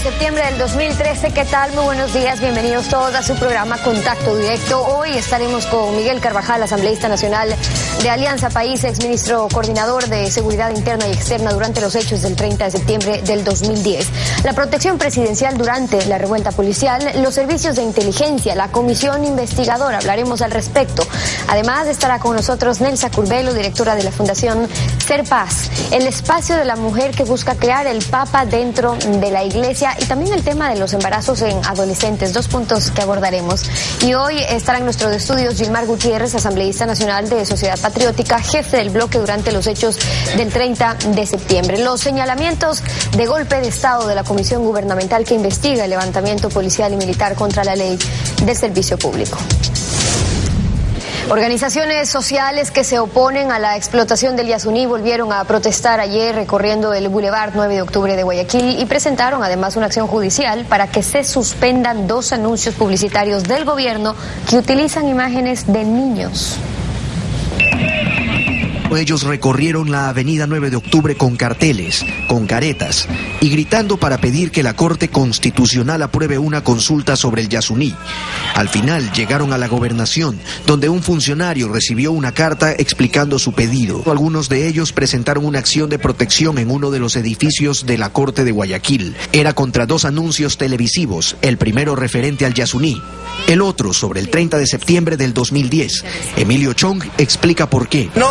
septiembre del 2013. ¿Qué tal? Muy buenos días, bienvenidos todos a su programa Contacto Directo. Hoy estaremos con Miguel Carvajal, asambleísta nacional de Alianza País, exministro coordinador de Seguridad Interna y Externa durante los hechos del 30 de septiembre del 2010. La protección presidencial durante la revuelta policial, los servicios de inteligencia, la comisión investigadora, hablaremos al respecto. Además estará con nosotros Nelsa Curbelo, directora de la Fundación Ser Paz, el espacio de la mujer que busca crear el Papa dentro de la Iglesia, y también el tema de los embarazos en adolescentes, dos puntos que abordaremos. Y hoy estará en nuestros estudios Gilmar Gutiérrez, asambleísta nacional de Sociedad Patriótica, jefe del bloque durante los hechos del 30 de septiembre. Los señalamientos de golpe de Estado de la Comisión Gubernamental que investiga el levantamiento policial y militar contra la ley del servicio público. Organizaciones sociales que se oponen a la explotación del Yasuní volvieron a protestar ayer recorriendo el Boulevard 9 de Octubre de Guayaquil y presentaron además una acción judicial para que se suspendan 2 anuncios publicitarios del gobierno que utilizan imágenes de niños. Ellos recorrieron la avenida 9 de Octubre con carteles, con caretas y gritando para pedir que la Corte Constitucional apruebe una consulta sobre el Yasuní. Al final llegaron a la gobernación, donde un funcionario recibió una carta explicando su pedido. Algunos de ellos presentaron una acción de protección en uno de los edificios de la Corte de Guayaquil. Era contra 2 anuncios televisivos, el primero referente al Yasuní, el otro sobre el 30 de septiembre del 2010. Emilio Chong explica por qué. No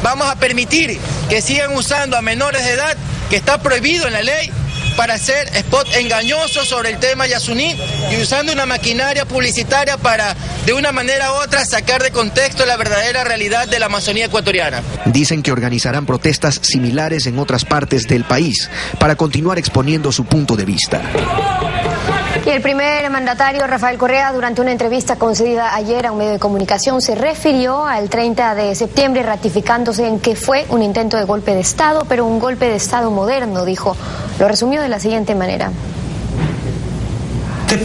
vamos a permitir que sigan usando a menores de edad, que está prohibido en la ley, para hacer spot engañosos sobre el tema Yasuní y usando una maquinaria publicitaria para, de una manera u otra, sacar de contexto la verdadera realidad de la Amazonía ecuatoriana. Dicen que organizarán protestas similares en otras partes del país para continuar exponiendo su punto de vista. Y el primer mandatario, Rafael Correa, durante una entrevista concedida ayer a un medio de comunicación, se refirió al 30 de septiembre ratificándose en que fue un intento de golpe de Estado, pero un golpe de Estado moderno, dijo. Lo resumió de la siguiente manera.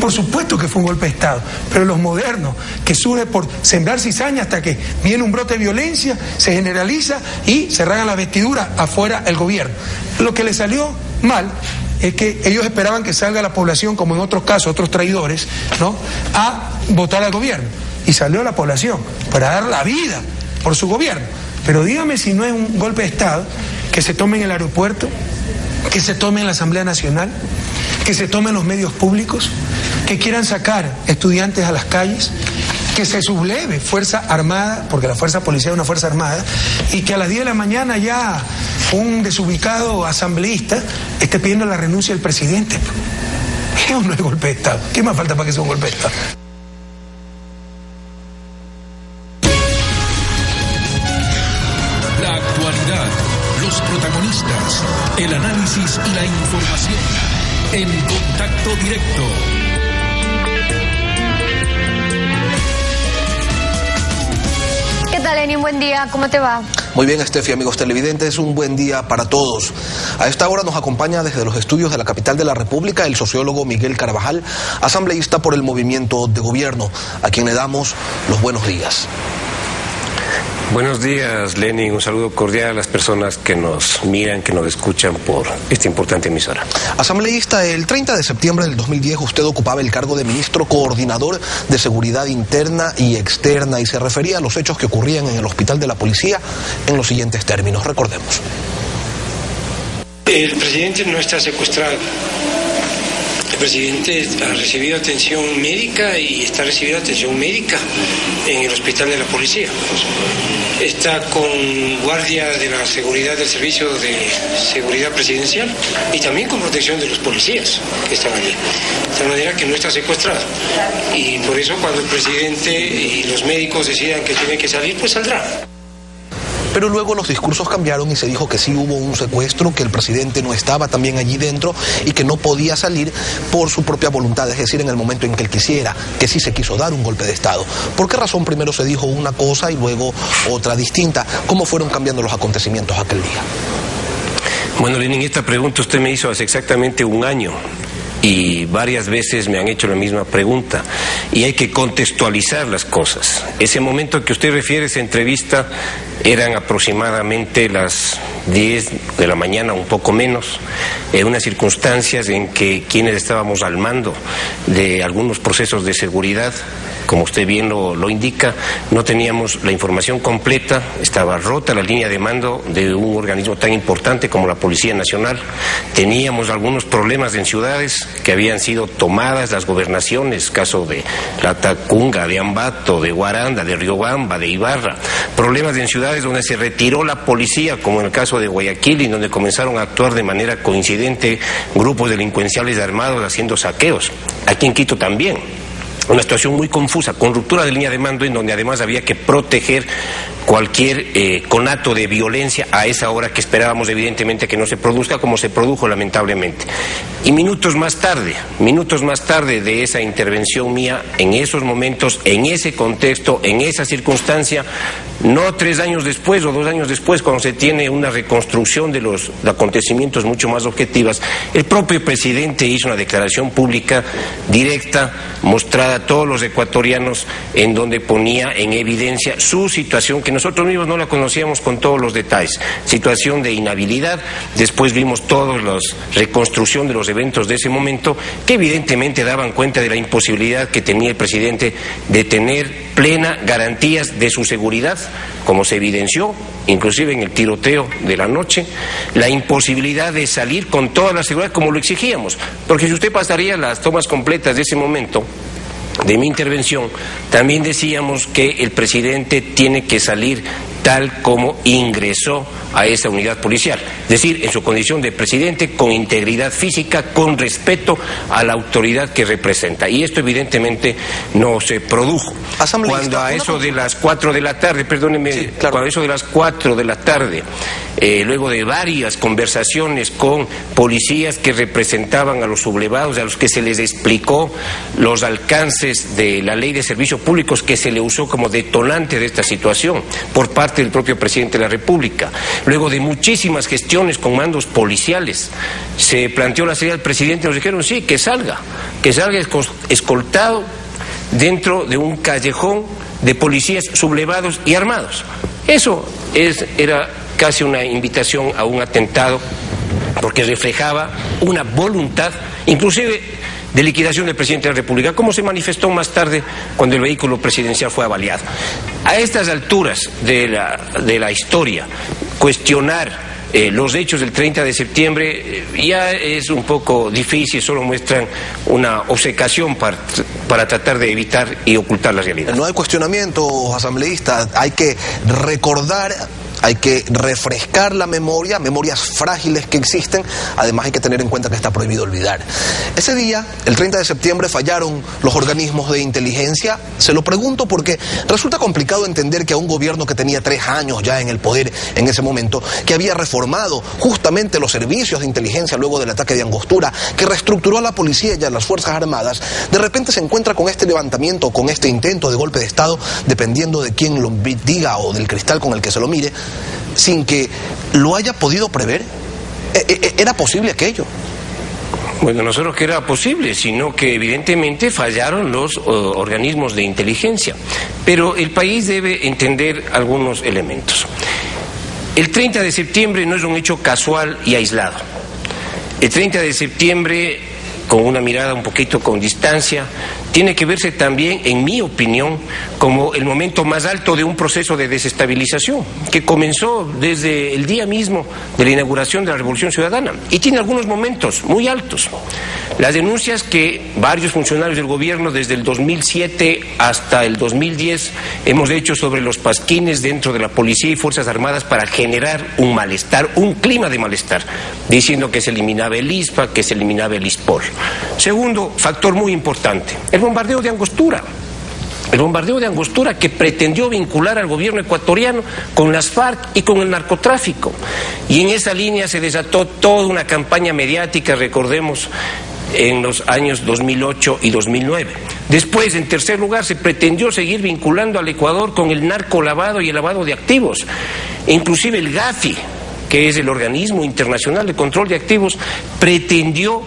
Por supuesto que fue un golpe de Estado, pero los modernos, que surge por sembrar cizaña hasta que viene un brote de violencia, se generaliza y se rasgan la vestidura afuera el gobierno. Lo que le salió mal es que ellos esperaban que salga la población, como en otros casos, otros traidores, ¿no?, a votar al gobierno. Y salió la población para dar la vida por su gobierno. Pero dígame si no es un golpe de Estado que se tome en el aeropuerto, que se tome en la Asamblea Nacional, que se tome en los medios públicos, que quieran sacar estudiantes a las calles, que se subleve Fuerza Armada, porque la Fuerza Policial es una Fuerza Armada, y que a las 10 de la mañana ya un desubicado asambleísta esté pidiendo la renuncia del presidente. Eso no es golpe de Estado. ¿Qué más falta para que sea un golpe de Estado? La actualidad, los protagonistas, el análisis y la información en Contacto Directo. ¿Qué tal, Lenin? Buen día, ¿cómo te va? Muy bien, Estefi, amigos televidentes, un buen día para todos. A esta hora nos acompaña desde los estudios de la capital de la República el sociólogo Miguel Carvajal, asambleísta por el Movimiento de Gobierno, a quien le damos los buenos días. Buenos días, Lenin. Un saludo cordial a las personas que nos miran, que nos escuchan por esta importante emisora. Asambleísta, el 30 de septiembre del 2010 usted ocupaba el cargo de ministro coordinador de Seguridad Interna y Externa y se refería a los hechos que ocurrían en el Hospital de la Policía en los siguientes términos. Recordemos. El presidente no está secuestrado. El presidente ha recibido atención médica y está recibiendo atención médica en el Hospital de la Policía. Está con guardia de la seguridad del Servicio de Seguridad Presidencial y también con protección de los policías que están allí. De tal manera que no está secuestrado. Y por eso cuando el presidente y los médicos decidan que tiene que salir, pues saldrá. Pero luego los discursos cambiaron y se dijo que sí hubo un secuestro, que el presidente no estaba también allí dentro y que no podía salir por su propia voluntad, es decir, en el momento en que él quisiera, que sí se quiso dar un golpe de Estado. ¿Por qué razón primero se dijo una cosa y luego otra distinta? ¿Cómo fueron cambiando los acontecimientos aquel día? Bueno, Lenin, esta pregunta usted me hizo hace exactamente un año. y varias veces me han hecho la misma pregunta, y hay que contextualizar las cosas. Ese momento que usted refiere, esa entrevista, eran aproximadamente las 10 de la mañana, un poco menos, en unas circunstancias en que quienes estábamos al mando de algunos procesos de seguridad, como usted bien lo indica, no teníamos la información completa, estaba rota la línea de mando de un organismo tan importante como la Policía Nacional, teníamos algunos problemas en ciudades que habían sido tomadas las gobernaciones, caso de La Tacunga, de Ambato, de Guaranda, de Riobamba, de Ibarra, problemas en ciudades donde se retiró la policía, como en el caso de Guayaquil, y donde comenzaron a actuar de manera coincidente grupos delincuenciales armados haciendo saqueos. Aquí en Quito también. Una situación muy confusa, con ruptura de línea de mando, en donde además había que proteger cualquier conato de violencia a esa hora que esperábamos evidentemente que no se produzca, como se produjo lamentablemente. Y minutos más tarde de esa intervención mía, en esos momentos, en ese contexto, en esa circunstancia, no 3 años después o 2 años después, cuando se tiene una reconstrucción de los acontecimientos mucho más objetivas, el propio presidente hizo una declaración pública directa, mostrada a todos los ecuatorianos, en donde ponía en evidencia su situación, que nosotros mismos no la conocíamos con todos los detalles, situación de inhabilidad. Después vimos toda la reconstrucción de los eventos de ese momento, que evidentemente daban cuenta de la imposibilidad que tenía el presidente de tener plena garantías de su seguridad, como se evidenció inclusive en el tiroteo de la noche, la imposibilidad de salir con toda la seguridad como lo exigíamos, porque si usted pasaría las tomas completas de ese momento de mi intervención, también decíamos que el presidente tiene que salir tal como ingresó a esa unidad policial, es decir, en su condición de presidente, con integridad física, con respeto a la autoridad que representa, y esto evidentemente no se produjo. Cuando a eso de las 4 de la tarde, perdóneme, sí, claro, cuando a eso de las 4 de la tarde, luego de varias conversaciones con policías que representaban a los sublevados, a los que se les explicó los alcances de la ley de servicios públicos que se le usó como detonante de esta situación por parte del propio presidente de la República, luego de muchísimas gestiones con mandos policiales, se planteó la salida del presidente, nos dijeron sí, que salga escoltado dentro de un callejón de policías sublevados y armados. Eso era casi una invitación a un atentado, porque reflejaba una voluntad, inclusive de liquidación del presidente de la República, como se manifestó más tarde cuando el vehículo presidencial fue avaliado. A estas alturas de la historia, cuestionar los hechos del 30 de septiembre ya es un poco difícil, solo muestran una obcecación para tratar de evitar y ocultar la realidad. No hay cuestionamiento, asambleísta, hay que recordar, hay que refrescar la memoria, memorias frágiles que existen, además hay que tener en cuenta que está prohibido olvidar. Ese día, el 30 de septiembre, fallaron los organismos de inteligencia. Se lo pregunto porque resulta complicado entender que a un gobierno que tenía 3 años ya en el poder en ese momento, que había reformado justamente los servicios de inteligencia luego del ataque de Angostura, que reestructuró a la policía y a las Fuerzas Armadas, de repente se encuentra con este levantamiento, con este intento de golpe de Estado, dependiendo de quién lo diga o del cristal con el que se lo mire, sin que lo haya podido prever. ¿Era posible aquello? Bueno, no solo que era posible, sino que evidentemente fallaron los organismos de inteligencia. Pero el país debe entender algunos elementos. El 30 de septiembre no es un hecho casual y aislado. El 30 de septiembre, con una mirada un poquito con distancia, tiene que verse también, en mi opinión, como el momento más alto de un proceso de desestabilización que comenzó desde el día mismo de la inauguración de la Revolución Ciudadana, y tiene algunos momentos muy altos. Las denuncias que varios funcionarios del gobierno desde el 2007 hasta el 2010 hemos hecho sobre los pasquines dentro de la policía y Fuerzas Armadas para generar un malestar, un clima de malestar, diciendo que se eliminaba el ISPA, que se eliminaba el ISPOL. Segundo factor muy importante, el bombardeo de Angostura. El bombardeo de Angostura, que pretendió vincular al gobierno ecuatoriano con las FARC y con el narcotráfico. Y en esa línea se desató toda una campaña mediática, recordemos, en los años 2008 y 2009. Después, en tercer lugar, se pretendió seguir vinculando al Ecuador con el narcolavado y el lavado de activos. Inclusive el GAFI, que es el organismo internacional de control de activos, pretendió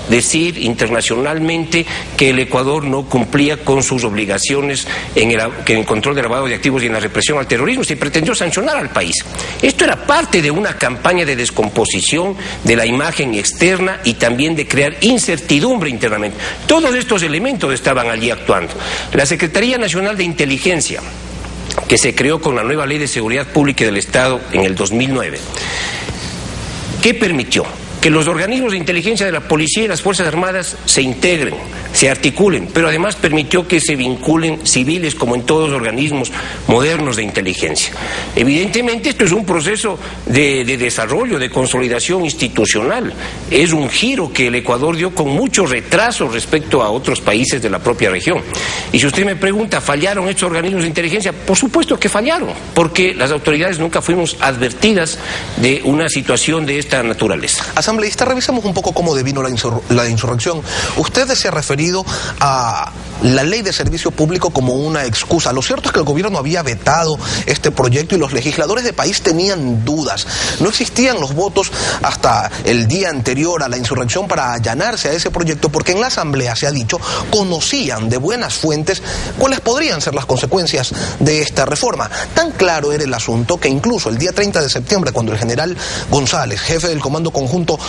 decir internacionalmente que el Ecuador no cumplía con sus obligaciones en el control de lavado de activos y en la represión al terrorismo, se pretendió sancionar al país. Esto era parte de una campaña de descomposición de la imagen externa y también de crear incertidumbre internamente. Todos estos elementos estaban allí actuando. La Secretaría Nacional de Inteligencia, que se creó con la nueva Ley de Seguridad Pública del Estado en el 2009, ¿qué permitió? Que los organismos de inteligencia de la policía y las Fuerzas Armadas se integren, se articulen, pero además permitió que se vinculen civiles como en todos los organismos modernos de inteligencia. Evidentemente esto es un proceso de desarrollo, de consolidación institucional, es un giro que el Ecuador dio con mucho retraso respecto a otros países de la propia región. Y si usted me pregunta, ¿fallaron estos organismos de inteligencia? Por supuesto que fallaron, porque las autoridades nunca fuimos advertidas de una situación de esta naturaleza. Asambleísta, revisemos un poco cómo devino la insurrección. Usted se ha referido a la ley de servicio público como una excusa. Lo cierto es que el gobierno había vetado este proyecto y los legisladores del país tenían dudas. No existían los votos hasta el día anterior a la insurrección para allanarse a ese proyecto, porque en la asamblea, se ha dicho, conocían de buenas fuentes cuáles podrían ser las consecuencias de esta reforma. Tan claro era el asunto que incluso el día 30 de septiembre, cuando el general González, jefe del Comando Conjunto,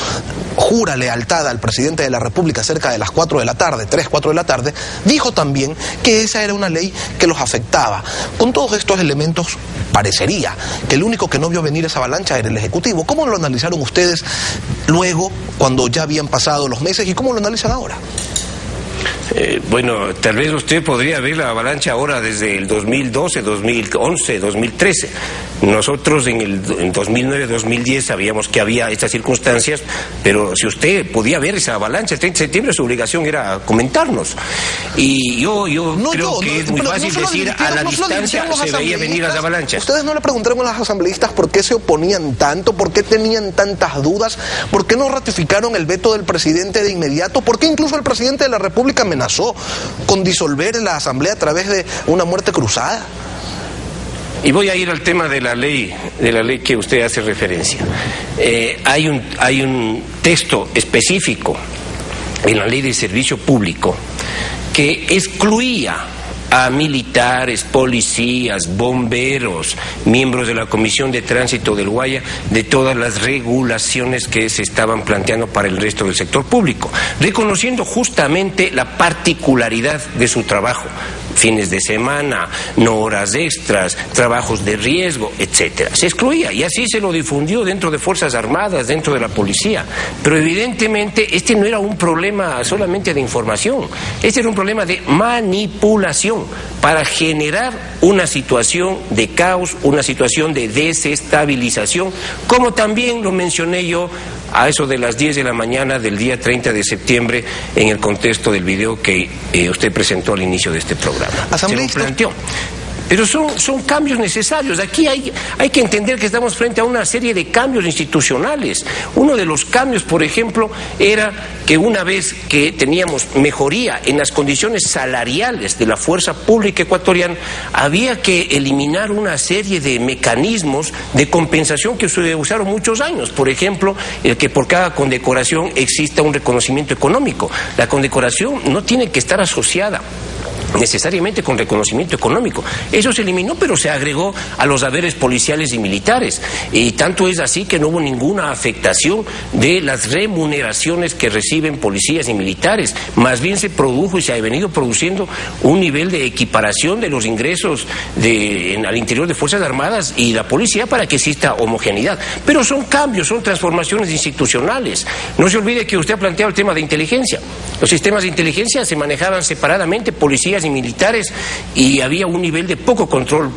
jura lealtad al presidente de la República cerca de las 4 de la tarde, 3, 4 de la tarde, dijo también que esa era una ley que los afectaba. Con todos estos elementos, parecería que el único que no vio venir esa avalancha era el Ejecutivo. ¿Cómo lo analizaron ustedes luego, cuando ya habían pasado los meses, y cómo lo analizan ahora? Bueno, tal vez usted podría ver la avalancha ahora desde el 2012, 2011, 2013. Nosotros en 2009, 2010 sabíamos que había estas circunstancias, pero si usted podía ver esa avalancha el 30 de septiembre, su obligación era comentarnos. Y yo creo que es muy fácil decir a la distancia se veía venir las avalanchas. ¿Ustedes no le preguntaron a los asambleístas por qué se oponían tanto, por qué tenían tantas dudas, por qué no ratificaron el veto del presidente de inmediato, por qué incluso el presidente de la República amenazó con disolver la asamblea a través de una muerte cruzada? Y voy a ir al tema de la ley que usted hace referencia. Hay un texto específico en la Ley de Servicio Público que excluía a militares, policías, bomberos, miembros de la Comisión de Tránsito del Guaya, de todas las regulaciones que se estaban planteando para el resto del sector público, reconociendo justamente la particularidad de su trabajo. Fines de semana, no horas extras, trabajos de riesgo, etcétera. Se excluía y así se lo difundió dentro de Fuerzas Armadas, dentro de la policía. Pero evidentemente este no era un problema solamente de información, este era un problema de manipulación para generar una situación de caos, una situación de desestabilización, como también lo mencioné yo a eso de las 10 de la mañana del día 30 de septiembre en el contexto del video que usted presentó al inicio de este programa. Se lo planteó. Pero son cambios necesarios. Aquí hay que entender que estamos frente a una serie de cambios institucionales. Uno de los cambios, por ejemplo, era que una vez que teníamos mejoría en las condiciones salariales de la fuerza pública ecuatoriana, había que eliminar una serie de mecanismos de compensación que se usaron muchos años. Por ejemplo, el que por cada condecoración exista un reconocimiento económico. La condecoración no tiene que estar asociada necesariamente con reconocimiento económico. Eso se eliminó, pero se agregó a los haberes policiales y militares. Y tanto es así que no hubo ninguna afectación de las remuneraciones que reciben policías y militares. Más bien se produjo y se ha venido produciendo un nivel de equiparación de los ingresos al interior de Fuerzas Armadas y la policía para que exista homogeneidad. Pero son cambios, son transformaciones institucionales. No se olvide que usted ha planteado el tema de inteligencia. Los sistemas de inteligencia se manejaban separadamente, policías y militares, y había un nivel de poco control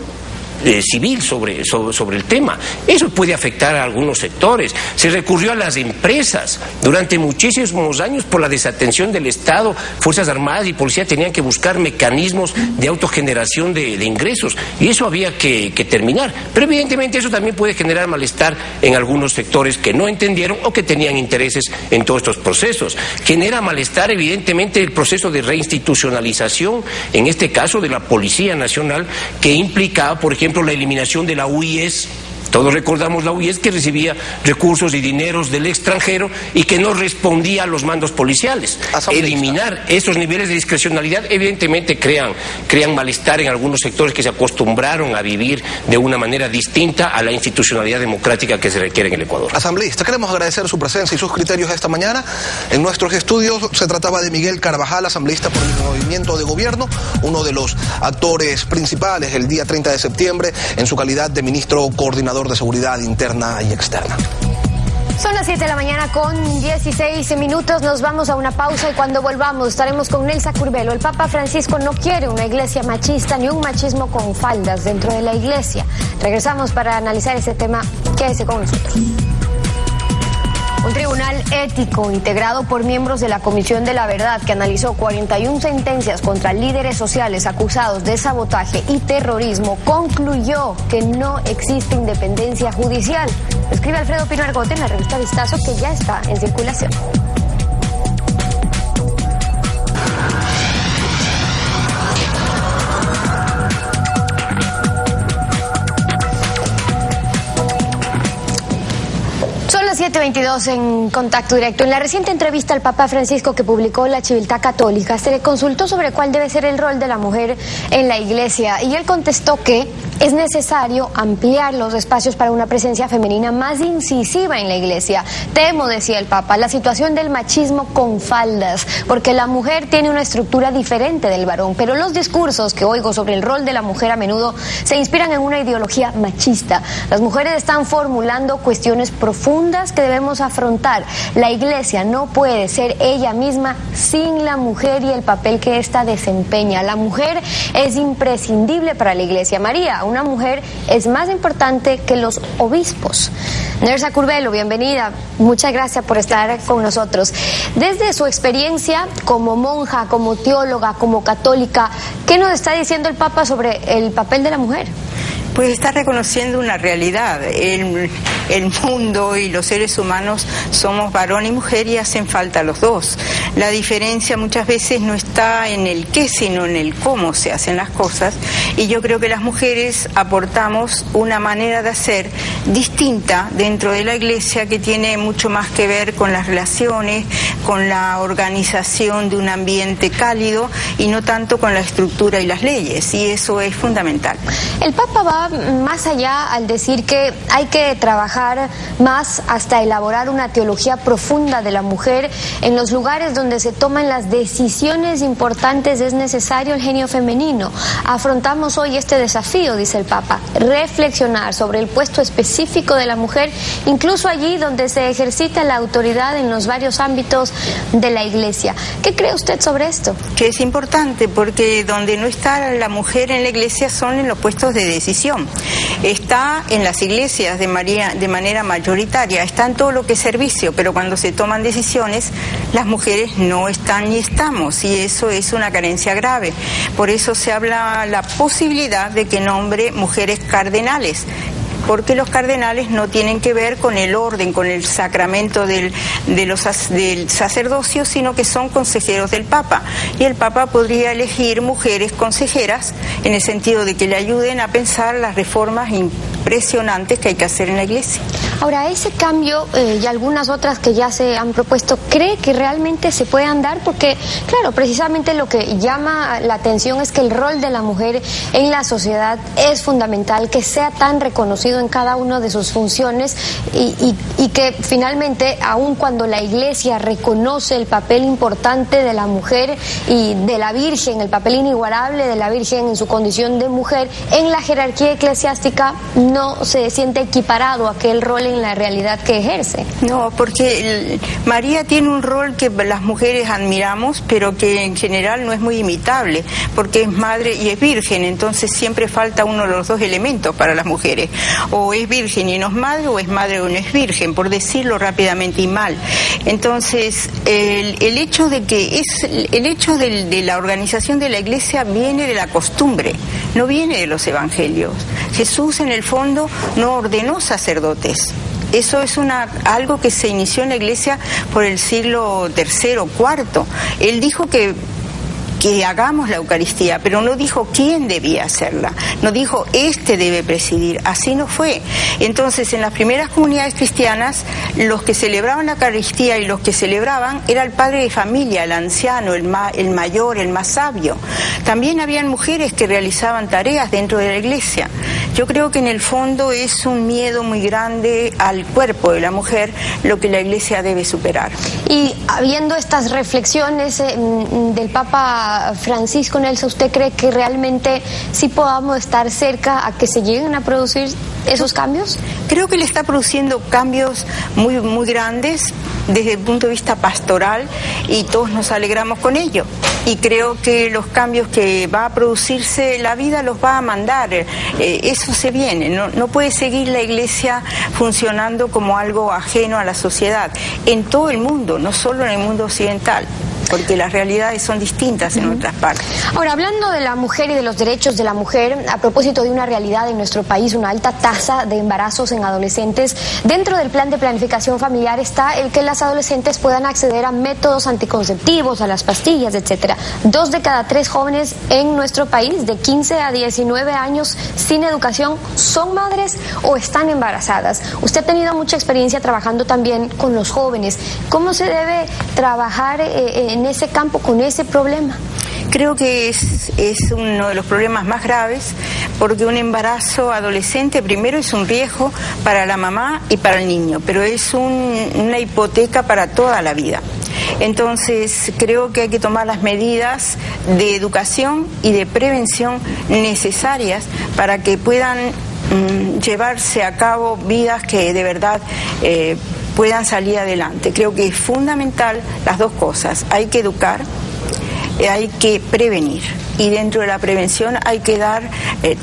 civil sobre el tema. Eso puede afectar a algunos sectores. Se recurrió a las empresas durante muchísimos años por la desatención del Estado. Fuerzas Armadas y Policía tenían que buscar mecanismos de autogeneración de ingresos, y eso había que terminar. Pero evidentemente eso también puede generar malestar en algunos sectores que no entendieron o que tenían intereses en todos estos procesos. Genera malestar evidentemente el proceso de reinstitucionalización, en este caso de la Policía Nacional, que implicaba, por ejemplo, la eliminación de la UIS Todos recordamos la UIS, que recibía recursos y dineros del extranjero y que no respondía a los mandos policiales. Eliminar esos niveles de discrecionalidad evidentemente crean malestar en algunos sectores que se acostumbraron a vivir de una manera distinta a la institucionalidad democrática que se requiere en el Ecuador. Asambleísta, queremos agradecer su presencia y sus criterios esta mañana. En nuestros estudios se trataba de Miguel Carvajal, asambleísta por el Movimiento de Gobierno, uno de los actores principales el día 30 de septiembre en su calidad de ministro coordinador de Seguridad Interna y Externa. Son las 7 de la mañana con 16 minutos. Nos vamos a una pausa y cuando volvamos estaremos con Nelsa Curbelo. El Papa Francisco no quiere una iglesia machista ni un machismo con faldas dentro de la iglesia. Regresamos para analizar ese tema. Quédese con nosotros. Un tribunal ético integrado por miembros de la Comisión de la Verdad, que analizó 41 sentencias contra líderes sociales acusados de sabotaje y terrorismo, concluyó que no existe independencia judicial. Lo escribe Alfredo Pino Argote en la revista Vistazo, que ya está en circulación. Son las 7:22 en Contacto Directo. En la reciente entrevista al Papa Francisco que publicó la Civiltà Católica, se le consultó sobre cuál debe ser el rol de la mujer en la iglesia y él contestó que es necesario ampliar los espacios para una presencia femenina más incisiva en la iglesia. Temo, decía el Papa, la situación del machismo con faldas, porque la mujer tiene una estructura diferente del varón, pero los discursos que oigo sobre el rol de la mujer a menudo se inspiran en una ideología machista. Las mujeres están formulando cuestiones profundas que debemos afrontar. La iglesia no puede ser ella misma sin la mujer y el papel que ésta desempeña. La mujer es imprescindible para la iglesia. María, una mujer es más importante que los obispos. Nelsa Curbelo, bienvenida. Muchas gracias por estar con nosotros. Desde su experiencia como monja, como teóloga, como católica, ¿qué nos está diciendo el Papa sobre el papel de la mujer? Pues está reconociendo una realidad. El mundo y los seres humanos somos varón y mujer y hacen falta los dos. La diferencia muchas veces no está en el qué, sino en el cómo se hacen las cosas. Y yo creo que las mujeres aportamos una manera de hacer distinta dentro de la iglesia que tiene mucho más que ver con las relaciones, con la organización de un ambiente cálido y no tanto con la estructura y las leyes. Y eso es fundamental. El Papa va más allá al decir que hay que trabajar más hasta elaborar una teología profunda de la mujer. En los lugares donde se toman las decisiones importantes es necesario el genio femenino. Afrontamos hoy este desafío, dice el Papa, reflexionar sobre el puesto específico de la mujer, incluso allí donde se ejercita la autoridad en los varios ámbitos de la iglesia. ¿Qué cree usted sobre esto? Que es importante, porque donde no está la mujer en la iglesia son en los puestos de decisión. Está en las iglesias de manera mayoritaria, está en todo lo que es servicio, pero cuando se toman decisiones, las mujeres no están ni estamos, y eso es una carencia grave. Por eso se habla la posibilidad de que nombre mujeres cardenales, porque los cardenales no tienen que ver con el orden, con el sacramento del sacerdocio, sino que son consejeros del Papa. Y el Papa podría elegir mujeres consejeras en el sentido de que le ayuden a pensar las reformas impresionantes que hay que hacer en la iglesia. Ahora, ese cambio y algunas otras que ya se han propuesto, ¿cree que realmente se puedan dar? Porque, claro, precisamente lo que llama la atención es que el rol de la mujer en la sociedad es fundamental, que sea tan reconocido en cada una de sus funciones y que finalmente, aun cuando la Iglesia reconoce el papel importante de la mujer y de la Virgen, el papel inigualable de la Virgen en su condición de mujer, en la jerarquía eclesiástica no se siente equiparado a aquel rol en la realidad que ejerce. No, porque María tiene un rol que las mujeres admiramos, pero que en general no es muy imitable, porque es madre y es virgen, entonces siempre falta uno de los dos elementos para las mujeres. O es virgen y no es madre, o es madre o no es virgen, por decirlo rápidamente y mal. Entonces, el hecho de la organización de la iglesia viene de la costumbre, no viene de los evangelios. Jesús, en el fondo, no ordenó sacerdotes. Eso es algo que se inició en la iglesia por el siglo III o IV. Él dijo que que hagamos la Eucaristía, pero no dijo quién debía hacerla, no dijo este debe presidir, así no fue. Entonces, en las primeras comunidades cristianas, los que celebraban la Eucaristía y los que celebraban era el padre de familia, el anciano, el mayor, el más sabio. También habían mujeres que realizaban tareas dentro de la iglesia. Yo creo que en el fondo es un miedo muy grande al cuerpo de la mujer lo que la iglesia debe superar. Y habiendo estas reflexiones del Papa Francisco, Nelsa, ¿usted cree que realmente sí podamos estar cerca a que se lleguen a producir esos cambios? Creo que le está produciendo cambios muy, muy grandes desde el punto de vista pastoral y todos nos alegramos con ello. Y creo que los cambios que va a producirse, la vida los va a mandar. Eso se viene. No puede seguir la iglesia funcionando como algo ajeno a la sociedad. En todo el mundo, no solo en el mundo occidental, porque las realidades son distintas en otras partes. Ahora, hablando de la mujer y de los derechos de la mujer, a propósito de una realidad en nuestro país, una alta tasa de embarazos en adolescentes, dentro del plan de planificación familiar está el que las adolescentes puedan acceder a métodos anticonceptivos, a las pastillas, etcétera. 2 de cada 3 jóvenes en nuestro país, de 15 a 19 años, sin educación, son madres o están embarazadas. Usted ha tenido mucha experiencia trabajando también con los jóvenes. ¿Cómo se debe trabajar en ese campo con ese problema? Creo que es uno de los problemas más graves, porque un embarazo adolescente primero es un riesgo para la mamá y para el niño, pero es una hipoteca para toda la vida. Entonces creo que hay que tomar las medidas de educación y de prevención necesarias para que puedan llevarse a cabo vidas que de verdad puedan salir adelante. Creo que es fundamental las dos cosas. Hay que educar, hay que prevenir, y dentro de la prevención hay que dar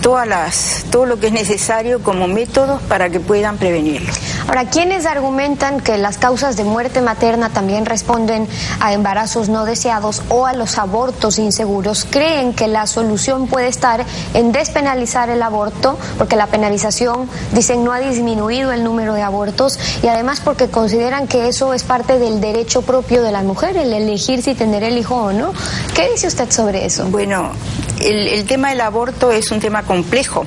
todo lo que es necesario como métodos para que puedan prevenirlo. Ahora, ¿quiénes argumentan que las causas de muerte materna también responden a embarazos no deseados o a los abortos inseguros? ¿Creen que la solución puede estar en despenalizar el aborto? Porque la penalización, dicen, no ha disminuido el número de abortos, y además porque consideran que eso es parte del derecho propio de la mujer, el elegir si tener el hijo o no. ¿Qué dice usted sobre eso? Bueno, el tema del aborto es un tema complejo.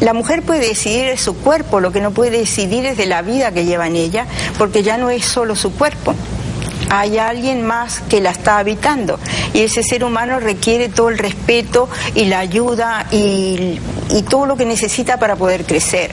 La mujer puede decidir de su cuerpo, lo que no puede decidir es de la vida que lleva en ella, porque ya no es solo su cuerpo. Hay alguien más que la está habitando, y ese ser humano requiere todo el respeto y la ayuda y todo lo que necesita para poder crecer.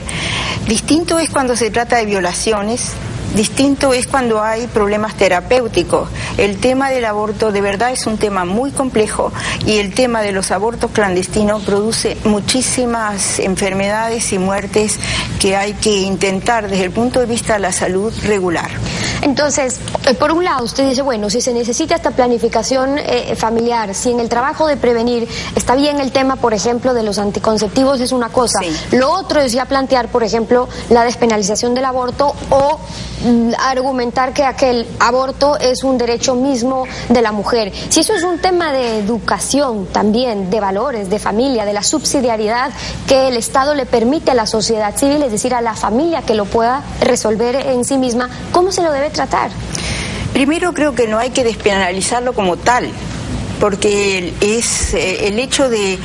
Distinto es cuando se trata de violaciones. Distinto es cuando hay problemas terapéuticos. El tema del aborto de verdad es un tema muy complejo, y el tema de los abortos clandestinos produce muchísimas enfermedades y muertes que hay que intentar desde el punto de vista de la salud regular. Entonces, por un lado usted dice, bueno, si se necesita esta planificación familiar, si en el trabajo de prevenir está bien el tema, por ejemplo, de los anticonceptivos, es una cosa. Sí. Lo otro es ya plantear, por ejemplo, la despenalización del aborto, o argumentar que aquel aborto es un derecho mismo de la mujer. Si eso es un tema de educación también, de valores, de familia, de la subsidiariedad que el Estado le permite a la sociedad civil, es decir, a la familia que lo pueda resolver en sí misma, ¿cómo se lo debe tratar? Primero, creo que no hay que despenalizarlo como tal, porque el hecho de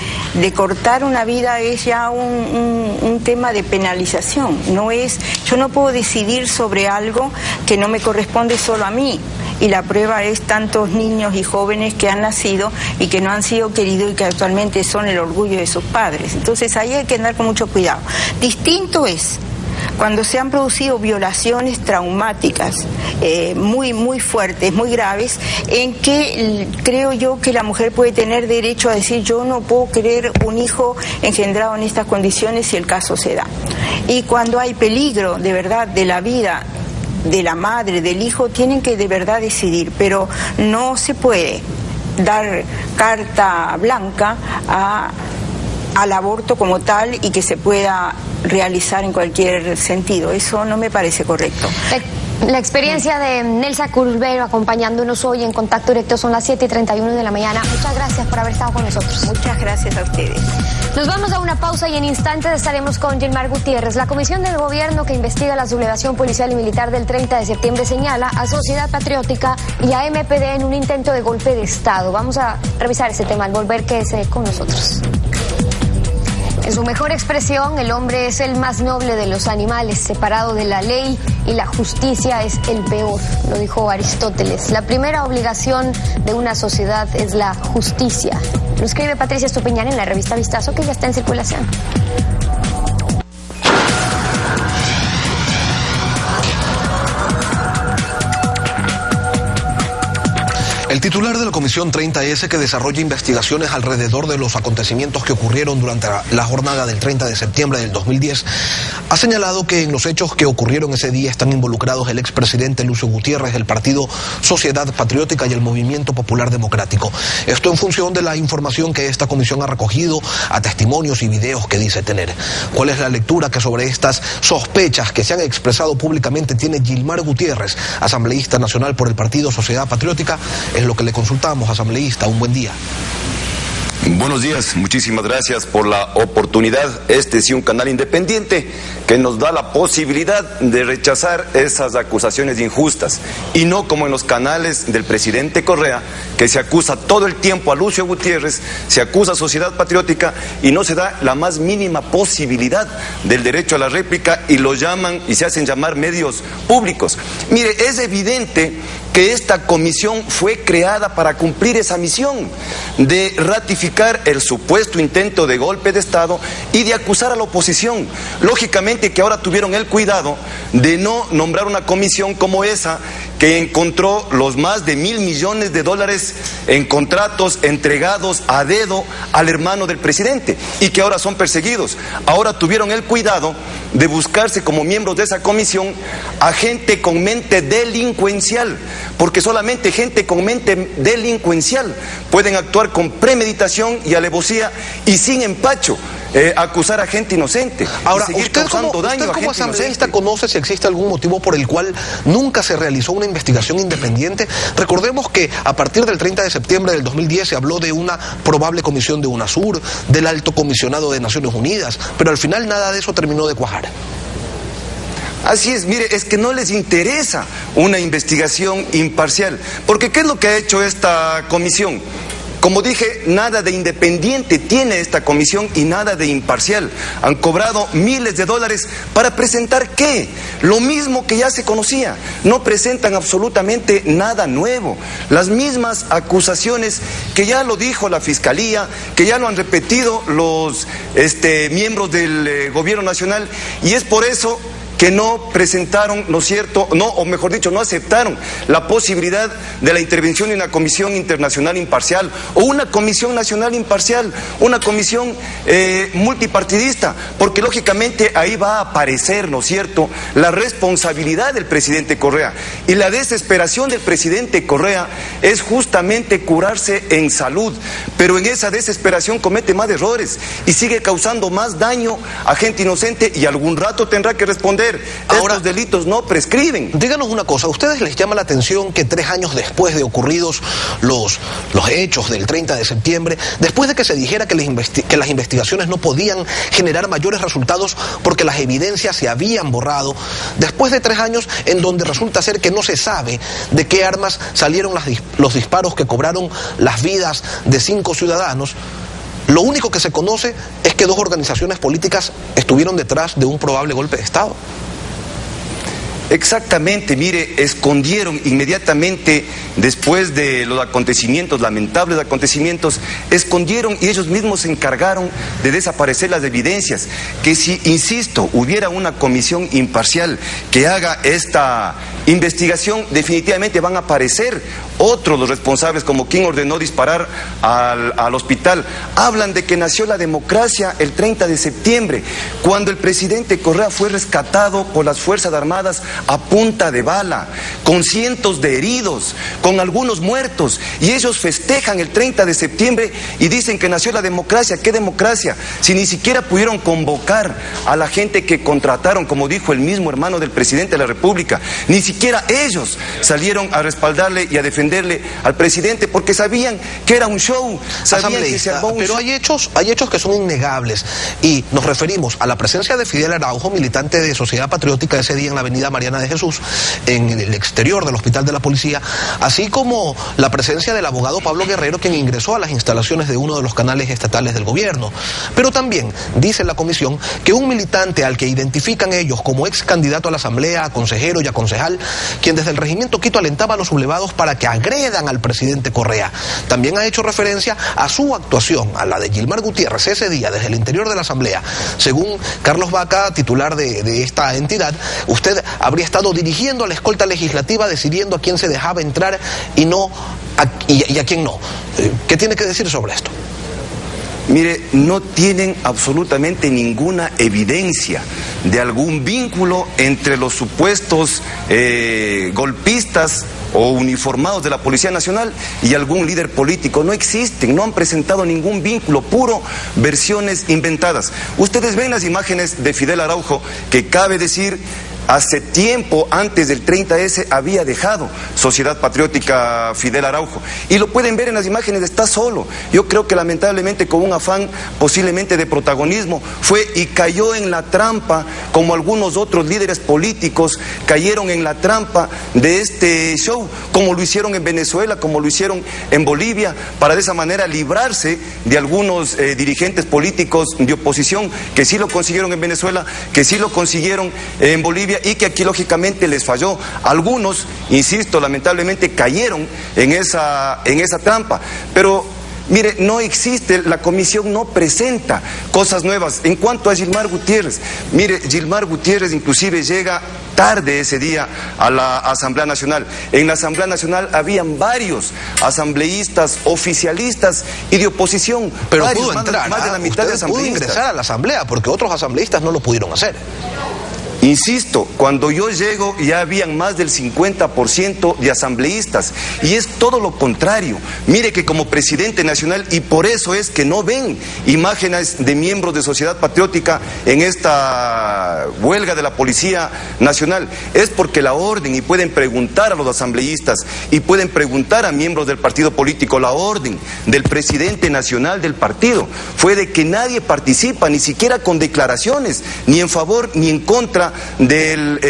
cortar una vida es ya un tema de penalización. Yo no puedo decidir sobre algo que no me corresponde solo a mí, y la prueba es tantos niños y jóvenes que han nacido y que no han sido queridos y que actualmente son el orgullo de sus padres. Entonces ahí hay que andar con mucho cuidado. Distinto es cuando se han producido violaciones traumáticas muy, muy fuertes, muy graves, en que creo yo que la mujer puede tener derecho a decir: yo no puedo querer un hijo engendrado en estas condiciones, si el caso se da. Y cuando hay peligro de verdad de la vida de la madre, del hijo, tienen que de verdad decidir, pero no se puede dar carta blanca al aborto como tal y que se pueda realizar en cualquier sentido. Eso no me parece correcto. La experiencia de Nelsa Curbero acompañándonos hoy en Contacto Directo. Son las 7:31 de la mañana. Muchas gracias por haber estado con nosotros. Muchas gracias a ustedes. Nos vamos a una pausa y en instantes estaremos con Gilmar Gutiérrez. La Comisión del Gobierno que investiga la sublevación policial y militar del 30 de septiembre señala a Sociedad Patriótica y a MPD en un intento de golpe de Estado. Vamos a revisar ese tema al volver. Quédese con nosotros. En su mejor expresión, el hombre es el más noble de los animales, separado de la ley, y la justicia es el peor, lo dijo Aristóteles. La primera obligación de una sociedad es la justicia. Lo escribe Patricia Estupiñán en la revista Vistazo, que ya está en circulación. El titular de la Comisión 30S, que desarrolla investigaciones alrededor de los acontecimientos que ocurrieron durante la jornada del 30 de septiembre del 2010, ha señalado que en los hechos que ocurrieron ese día están involucrados el expresidente Lucio Gutiérrez, el partido Sociedad Patriótica y el Movimiento Popular Democrático. Esto en función de la información que esta comisión ha recogido a testimonios y videos que dice tener. ¿Cuál es la lectura que sobre estas sospechas que se han expresado públicamente tiene Gilmar Gutiérrez, asambleísta nacional por el partido Sociedad Patriótica? Es lo que le consultamos, asambleísta. Un buen día. Buenos días, muchísimas gracias por la oportunidad. Este sí, un canal independiente que nos da la posibilidad de rechazar esas acusaciones injustas, y no como en los canales del presidente Correa, que se acusa todo el tiempo a Lucio Gutiérrez, se acusa a Sociedad Patriótica y no se da la más mínima posibilidad del derecho a la réplica, y lo llaman y se hacen llamar medios públicos. Mire, es evidente que esta comisión fue creada para cumplir esa misión de ratificar el supuesto intento de golpe de Estado y de acusar a la oposición. Lógicamente que ahora tuvieron el cuidado de no nombrar una comisión como esa, que encontró los más de $1.000 millones en contratos entregados a dedo al hermano del presidente, y que ahora son perseguidos. Ahora tuvieron el cuidado de buscarse como miembros de esa comisión a gente con mente delincuencial, porque solamente gente con mente delincuencial pueden actuar con premeditación y alevosía y sin empacho, acusar a gente inocente. Ahora, y usted como asambleísta conoce si existe algún motivo por el cual nunca se realizó una investigación independiente. Recordemos que a partir del 30 de septiembre del 2010 se habló de una probable comisión de UNASUR, del alto comisionado de Naciones Unidas, pero al final nada de eso terminó de cuajar. Así es, mire, es que no les interesa una investigación imparcial, porque ¿qué es lo que ha hecho esta comisión? Como dije, nada de independiente tiene esta comisión y nada de imparcial. Han cobrado miles de dólares para presentar ¿qué? Lo mismo que ya se conocía. No presentan absolutamente nada nuevo. Las mismas acusaciones que ya lo dijo la Fiscalía, que ya lo han repetido los miembros del Gobierno Nacional, y es por eso que no presentaron, ¿no es cierto?, no, o mejor dicho, no aceptaron la posibilidad de la intervención de una comisión internacional imparcial o una comisión nacional imparcial, una comisión multipartidista, porque lógicamente ahí va a aparecer, ¿no es cierto?, la responsabilidad del presidente Correa, y la desesperación del presidente Correa es justamente curarse en salud, pero en esa desesperación comete más errores y sigue causando más daño a gente inocente, y algún rato tendrá que responder. Ahora, estos delitos no prescriben. Díganos una cosa, ¿a ustedes les llama la atención que 3 años después de ocurridos los hechos del 30 de septiembre, después de que se dijera que las investigaciones no podían generar mayores resultados porque las evidencias se habían borrado, después de 3 años en donde resulta ser que no se sabe de qué armas salieron los disparos que cobraron las vidas de 5 ciudadanos, lo único que se conoce es que 2 organizaciones políticas estuvieron detrás de un probable golpe de Estado? Exactamente, mire, escondieron inmediatamente después de los acontecimientos, lamentables acontecimientos, escondieron y ellos mismos se encargaron de desaparecer las evidencias. Que si, insisto, hubiera una comisión imparcial que haga esta investigación, definitivamente van a aparecer otros los responsables, como quien ordenó disparar al hospital. Hablan de que nació la democracia el 30 de septiembre, cuando el presidente Correa fue rescatado por las Fuerzas Armadas a punta de bala, con cientos de heridos, con algunos muertos, y ellos festejan el 30 de septiembre y dicen que nació la democracia. ¿Qué democracia? Si ni siquiera pudieron convocar a la gente que contrataron, como dijo el mismo hermano del presidente de la República, ni siquiera siquiera ellos salieron a respaldarle y a defenderle al presidente porque sabían que era un show, sabían que se armó un pero show. Hay hechos que son innegables y nos referimos a la presencia de Fidel Araujo, militante de Sociedad Patriótica, ese día en la avenida Mariana de Jesús, en el exterior del Hospital de la Policía, así como la presencia del abogado Pablo Guerrero, quien ingresó a las instalaciones de uno de los canales estatales del gobierno. Pero también dice la comisión que un militante al que identifican ellos como ex candidato a la asamblea, a consejero y a concejal, quien desde el regimiento Quito alentaba a los sublevados para que agredan al presidente Correa, también ha hecho referencia a su actuación, a la de Gilmar Gutiérrez ese día desde el interior de la asamblea. Según Carlos Vaca, titular de esta entidad, usted habría estado dirigiendo la escolta legislativa, decidiendo a quién se dejaba entrar y a quién no. ¿Qué tiene que decir sobre esto? Mire, no tienen absolutamente ninguna evidencia de algún vínculo entre los supuestos golpistas o uniformados de la Policía Nacional y algún líder político. No existen, no han presentado ningún vínculo, puro versiones inventadas. Ustedes ven las imágenes de Fidel Araujo, que cabe decir, hace tiempo, antes del 30S, había dejado Sociedad Patriótica Fidel Araujo. Y lo pueden ver en las imágenes, está solo. Yo creo que lamentablemente con un afán posiblemente de protagonismo fue y cayó en la trampa, como algunos otros líderes políticos cayeron en la trampa de este show, como lo hicieron en Venezuela, como lo hicieron en Bolivia, para de esa manera librarse de algunos dirigentes políticos de oposición que sí lo consiguieron en Venezuela, que sí lo consiguieron en Bolivia, y que aquí lógicamente les falló. Algunos, insisto, lamentablemente cayeron en esa trampa, pero mire, no existe, la comisión no presenta cosas nuevas. En cuanto a Gilmar Gutiérrez, mire, Gilmar Gutiérrez inclusive llega tarde ese día a la Asamblea Nacional. En la Asamblea Nacional habían varios asambleístas, oficialistas y de oposición. Pero varios, pudo entrar, más de la mitad de asambleístas. Pudo ingresar a la Asamblea porque otros asambleístas no lo pudieron hacer. Insisto, cuando yo llego ya habían más del 50% de asambleístas y es todo lo contrario. Mire que como presidente nacional, y por eso es que no ven imágenes de miembros de Sociedad Patriótica en esta huelga de la Policía Nacional, es porque la orden, y pueden preguntar a los asambleístas y pueden preguntar a miembros del partido político, la orden del presidente nacional del partido fue de que nadie participa, ni siquiera con declaraciones, ni en favor ni en contra del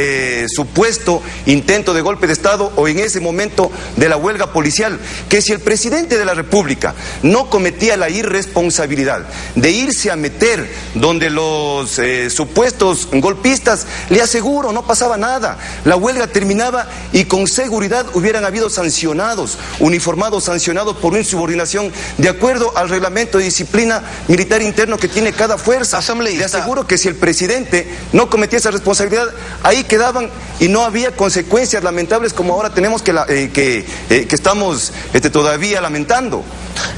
supuesto intento de golpe de Estado o en ese momento de la huelga policial, que si el presidente de la República no cometía la irresponsabilidad de irse a meter donde los supuestos golpistas, le aseguro, no pasaba nada, la huelga terminaba y con seguridad hubieran habido sancionados, uniformados sancionados por insubordinación de acuerdo al reglamento de disciplina militar interno que tiene cada fuerza. Le aseguro que si el presidente no cometía esa responsabilidad, ahí quedaban y no había consecuencias lamentables como ahora tenemos que estamos todavía lamentando.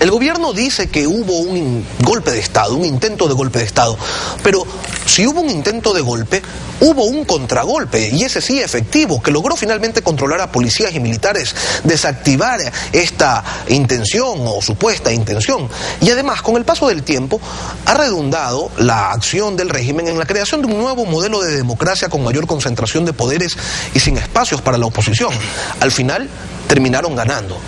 El gobierno dice que hubo un golpe de Estado, un intento de golpe de Estado, pero si hubo un intento de golpe, hubo un contragolpe, y ese sí efectivo, que logró finalmente controlar a policías y militares, desactivar esta intención o supuesta intención. Y además, con el paso del tiempo, ha redundado la acción del régimen en la creación de un nuevo modelo de democracia con mayor concentración de poderes y sin espacios para la oposición. Al final, terminaron ganando.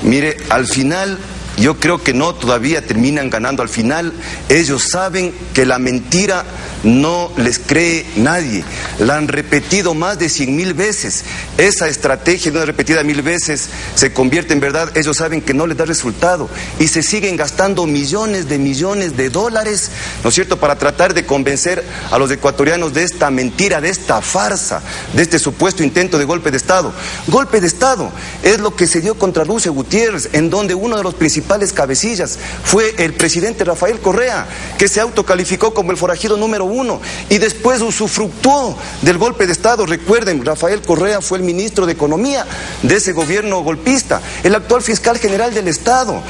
Mire, al final yo creo que no, todavía terminan ganando. Al final ellos saben que la mentira no les cree nadie. La han repetido más de 100.000 veces. Esa estrategia, una repetida 1000 veces, se convierte en verdad. Ellos saben que no les da resultado y se siguen gastando millones de dólares, ¿no es cierto?, para tratar de convencer a los ecuatorianos de esta mentira, de esta farsa, de este supuesto intento de golpe de Estado. Golpe de Estado es lo que se dio contra Lucio Gutiérrez, en donde uno de los principales cabecillas fue el presidente Rafael Correa, que se autocalificó como el forajido número 1 y después usufructuó del golpe de Estado. Recuerden, Rafael Correa fue el ministro de Economía de ese gobierno golpista, el actual fiscal general del Estado,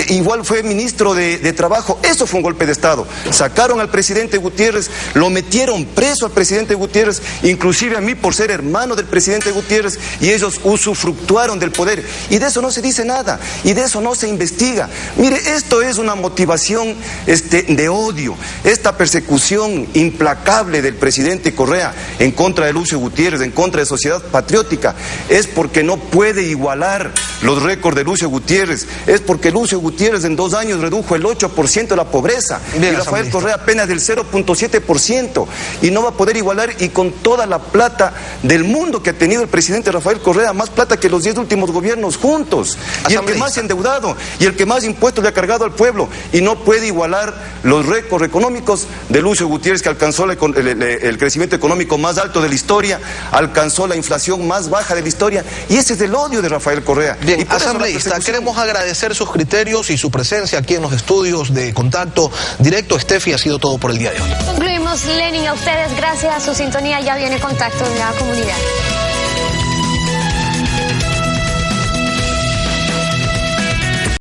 igual fue ministro de Trabajo. Eso fue un golpe de Estado. Sacaron al presidente Gutiérrez, lo metieron preso al presidente Gutiérrez, inclusive a mí por ser hermano del presidente Gutiérrez, y ellos usufructuaron del poder. Y de eso no se dice nada, y de eso no se investiga. investiga. Mire, esto es una motivación de odio, esta persecución implacable del presidente Correa en contra de Lucio Gutiérrez, en contra de Sociedad Patriótica, es porque no puede igualar los récords de Lucio Gutiérrez, es porque Lucio Gutiérrez en 2 años redujo el 8% de la pobreza, y Rafael Correa apenas del 0.7%, y no va a poder igualar, y con toda la plata del mundo que ha tenido el presidente Rafael Correa, más plata que los 10 últimos gobiernos juntos, y el que más se ha endeudado, y el que más impuestos le ha cargado al pueblo, y no puede igualar los récords económicos de Lucio Gutiérrez, que alcanzó el crecimiento económico más alto de la historia, alcanzó la inflación más baja de la historia, y ese es el odio de Rafael Correa. Bien, y asambleísta, queremos agradecer sus criterios y su presencia aquí en los estudios de Contacto Directo. Estefi, ha sido todo por el día de hoy. Concluimos, Lenin, a ustedes gracias a su sintonía. Ya viene Contacto en la Comunidad.